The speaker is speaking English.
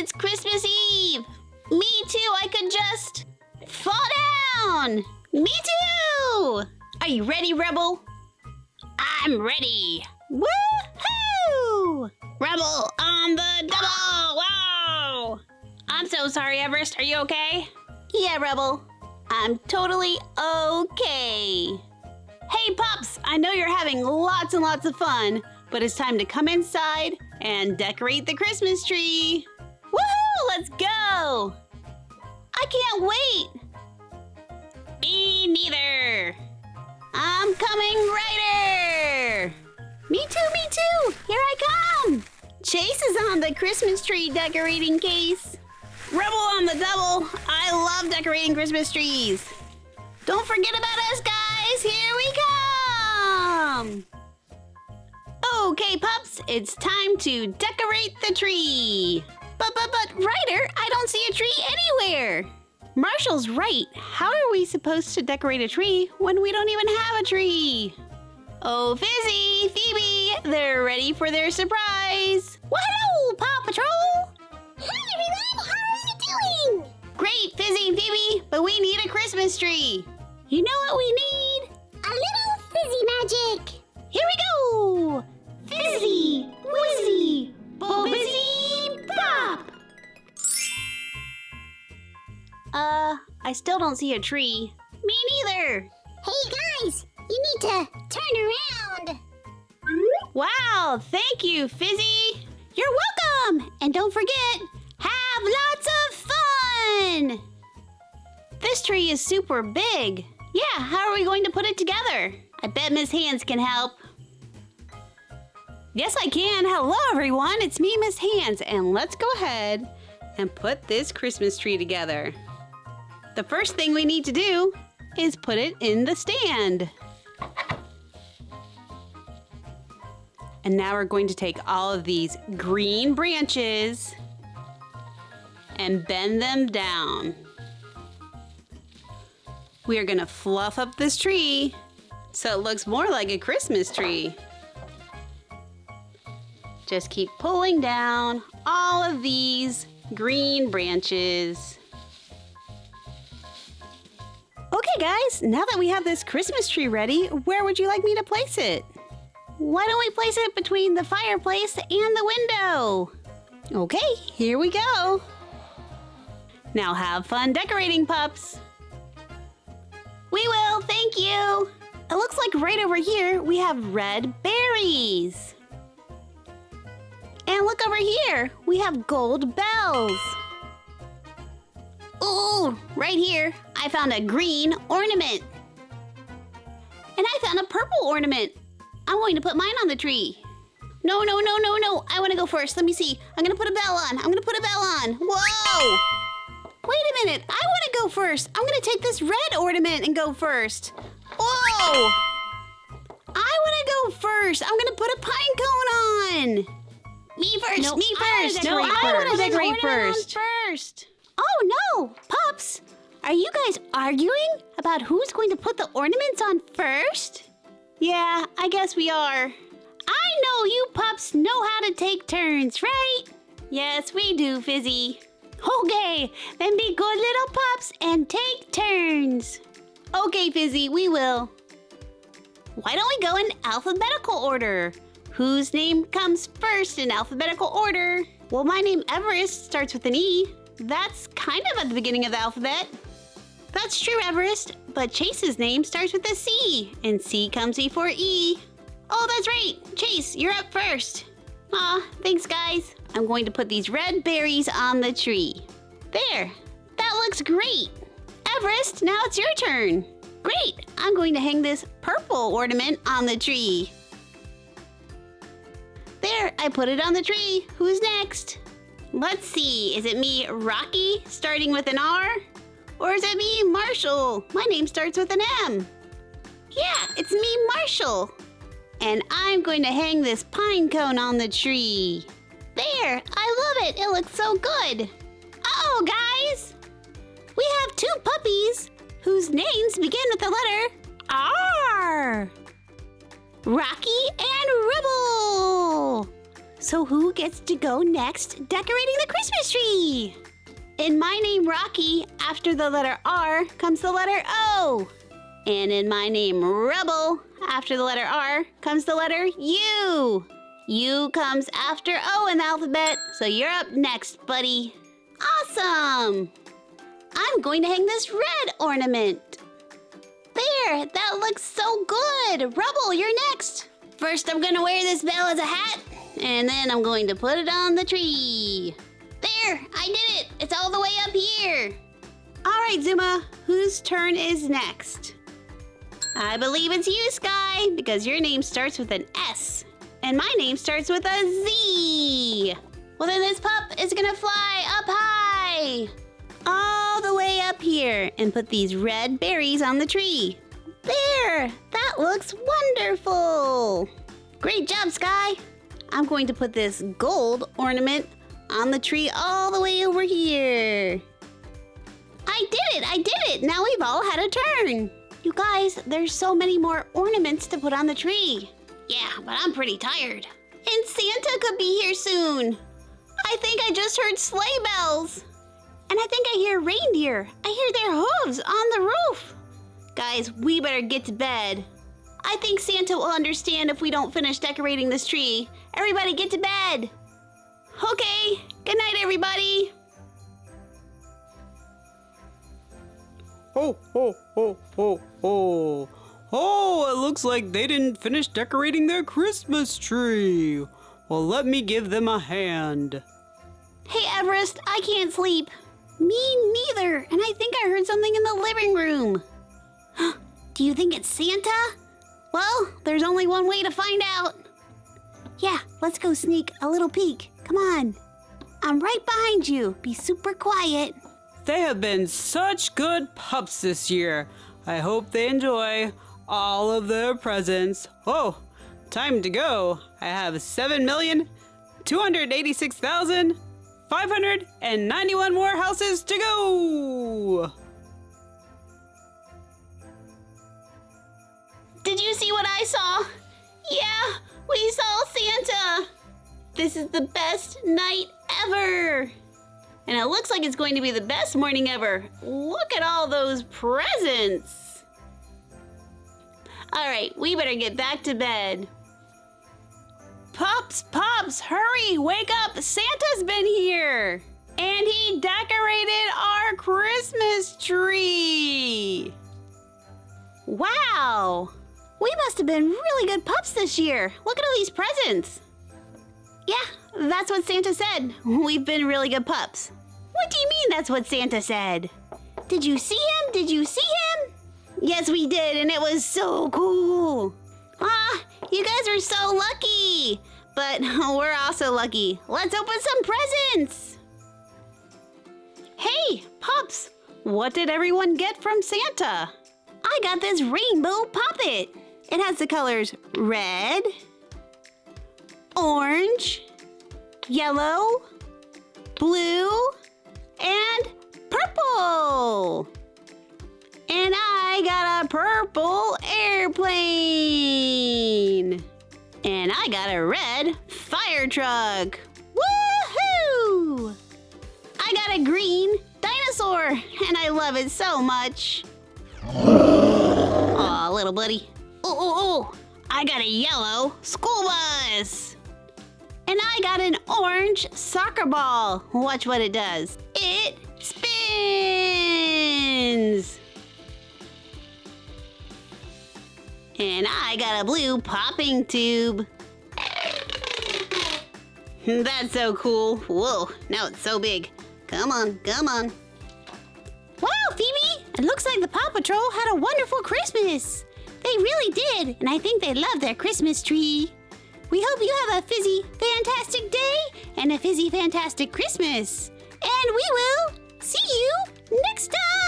it's Christmas Eve. Me too, I could just fall down. Me too. Are you ready, Rebel? I'm ready. Woohoo! Rebel on the double. Wow. I'm so sorry, Everest. Are you okay? Yeah, Rebel. I'm totally okay. Hey, Pups, I know you're having lots and lots of fun, but it's time to come inside and decorate the Christmas tree. Woohoo! Let's go! I can't wait! Me neither! I'm coming, Ryder! Me too! Here I come! Chase is on the Christmas tree decorating case. Rebel on the double! I love decorating Christmas trees! Don't forget about us, guys! Here we come! Okay, Pups, it's time to decorate the tree. But, Ryder, I don't see a tree anywhere. Marshall's right. How are we supposed to decorate a tree when we don't even have a tree? Oh, Fizzy, Phoebe, they're ready for their surprise. Well, hello, Paw Patrol. Hi, everyone. How are you doing? Great, Fizzy and Phoebe, but we need a Christmas tree. You know what we need? A little fizzy magic. Here we go. Fizzy, Wizzy, Bobbizzy, Bop. I still don't see a tree. Me neither. Hey, guys, you need to turn around. Wow, thank you, Fizzy. You're welcome. And don't forget, have lots of fun. This tree is super big. Yeah, how are we going to put it together? I bet Miss Hands can help. Yes, I can. Hello, everyone. It's me, Miss Hands, and let's go ahead and put this Christmas tree together. The first thing we need to do is put it in the stand. And now we're going to take all of these green branches and bend them down. We are going to fluff up this tree so it looks more like a Christmas tree. Just keep pulling down all of these green branches. Okay, guys, now that we have this Christmas tree ready, where would you like me to place it? Why don't we place it between the fireplace and the window? Okay, here we go. Now have fun decorating, Pups. We will, thank you. It looks like right over here we have red berries. And look over here, we have gold bells. Ooh, right here, I found a green ornament. And I found a purple ornament. I'm going to put mine on the tree. No. I want to go first. Let me see. I'm going to put a bell on. Whoa! Wait a minute. I want to go first. I'm going to take this red ornament and go first. Whoa! I want to go first. I'm going to put a pine cone on. Me first. No, Me first. I want to decorate first. Oh no, Pups. Are you guys arguing about who's going to put the ornaments on first? Yeah, I guess we are. I know you Pups know how to take turns, right? Yes, we do, Fizzy. Okay, then be good little Pups and take turns. Okay, Fizzy, we will. Why don't we go in alphabetical order? Whose name comes first in alphabetical order? Well, my name Everest starts with an E. That's kind of at the beginning of the alphabet. That's true, Everest, but Chase's name starts with a C, and C comes before E. Oh, that's right. Chase, you're up first. Aw, thanks, guys. I'm going to put these red berries on the tree. There. That looks great. Everest, now it's your turn. Great. I'm going to hang this purple ornament on the tree. There, I put it on the tree. Who's next? Let's see. Is it me, Rocky, starting with an R? Or is it me, Marshall? My name starts with an M. Yeah, it's me, Marshall. And I'm going to hang this pine cone on the tree. There, I love it. It looks so good. Uh-oh, guys. We have two puppies whose names begin with the letter R. Rocky and Rebel. So So who gets to go next decorating the Christmas tree? In my name, Rocky, after the letter R comes the letter O. And in my name, Rebel, after the letter R comes the letter U. U comes after O in the alphabet, so you're up next, buddy. Awesome! I'm going to hang this red ornament. There, that looks so good. Rebel, you're next. First, I'm gonna wear this bell as a hat, and then I'm going to put it on the tree. There, I did it. It's all the way up here. All right, Zuma, whose turn is next? I believe it's you, Skye, because your name starts with an S, and my name starts with a Z. Well, then this pup is gonna fly up high, all the way up here, and put these red berries on the tree. There, that looks wonderful. Great job, Skye. I'm going to put this gold ornament on the tree all the way over here. I did it. Now we've all had a turn. You guys, there's so many more ornaments to put on the tree. Yeah, but I'm pretty tired. And Santa could be here soon. I think I just heard sleigh bells. And I think I hear reindeer. I hear their hooves on the roof. Guys, we better get to bed. I think Santa will understand if we don't finish decorating this tree. Everybody get to bed. Okay, good night, everybody. Ho, ho, ho, ho, ho. Oh, it looks like they didn't finish decorating their Christmas tree. Well, let me give them a hand. Hey, Everest, I can't sleep. Me neither, and I think I heard something in the living room. Do you think it's Santa? Well, there's only one way to find out. Yeah, let's go sneak a little peek. Come on. I'm right behind you. Be super quiet. They have been such good pups this year. I hope they enjoy all of their presents. Oh, time to go. I have 7,286,591 more houses to go. Did you see what I saw? Yeah, we saw Santa. This is the best night ever. And it looks like it's going to be the best morning ever. Look at all those presents. All right, we better get back to bed. Pups, hurry, wake up. Santa's been here. And he decorated our Christmas tree. Wow. We must have been really good pups this year. Look at all these presents. Yeah, that's what Santa said. We've been really good pups. What do you mean that's what Santa said? Did you see him? Did you see him? Yes, we did, and it was so cool. You guys are so lucky. But we're also lucky. Let's open some presents. Hey, pups, what did everyone get from Santa? I got this rainbow puppet. It has the colors red, orange, yellow, blue, and purple. And I got a purple airplane. And I got a red fire truck. Woohoo! I got a green dinosaur, and I love it so much. Aw, little buddy. Oh, I got a yellow school bus. And I got an orange soccer ball. Watch what it does. It spins. And I got a blue popping tube. That's so cool. Whoa, now it's so big. Come on. Wow, Phoebe! It looks like the Paw Patrol had a wonderful Christmas. They really did, and I think they love their Christmas tree. We hope you have a fizzy, fantastic day and a fizzy, fantastic Christmas. And we will see you next time!